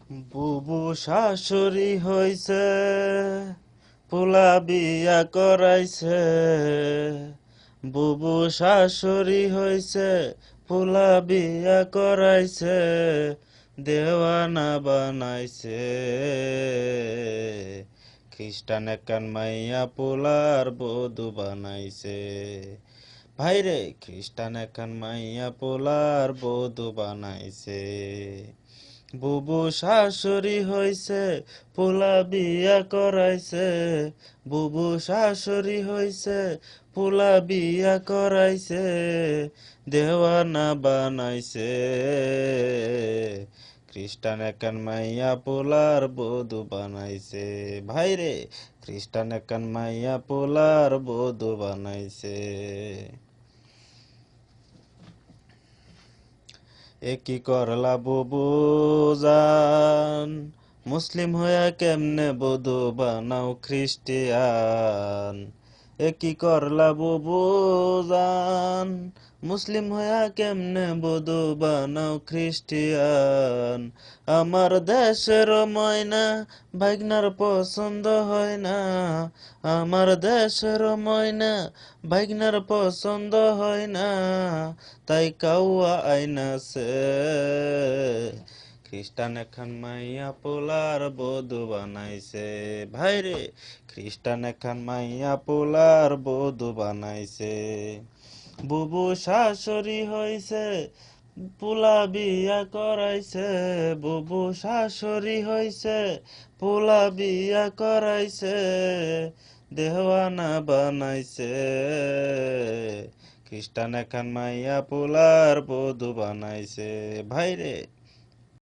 বুবু শাশুড়ি হইছে, পোলা বিয়া করাইছে। বুবু শাশুড়ি হইছে, পোলা বিয়া করাইছে, দেওয়ানা বানাইছে। খ্রিস্টান একখান মাইয়া পোলার বধু বানাইছে। ভাইরে খ্রিস্টান একখান মাইয়া পোলার বধু বানাইছে। বুবু শাশুড়ি হইছে, পোলা বিয়া করাইছে। বুবু শাশুড়ি হইছে, পোলা বিয়া করাইছে, দেওয়ানা বানাইছে। খ্রিস্টান একখান মাইয়া পোলার বধু বানাইছে। ভাইরে খ্রিস্টান একখান মাইয়া পোলার বধু বানাইছে। এ কি করলা বুবু জান, মুসলিম হইয়া কেমনে বধু বানাও খ্রিস্টিয়ান। এ কি করলা বুবু জান, মুসলিম হইয়া কেমনে বধু বানাও খ্রিস্টিয়ান। আমার দেশের ময়না ভাগ্নার পছন্দ হয় না। আমার দেশের ময়না ভাগ্নার পছন্দ হয় না, তাই কাউয়া আইনাছে। খ্রিস্টান এখন মাইয়া পোলার বধু বানাইছে। ভাইরে খ্রিস্টান এখন মাইয়া পোলার বধু বানাইছে। বুবু শাশুড়ি হইছে, পোলা বিয়া করাইছে। বুবু শাশুড়ি হইছে, পোলা বিয়া করাইছে, দেওয়ানা বানাইছে। খ্রিস্টান এখন মাইয়া পোলার বধু বানাইছে। ভাইরে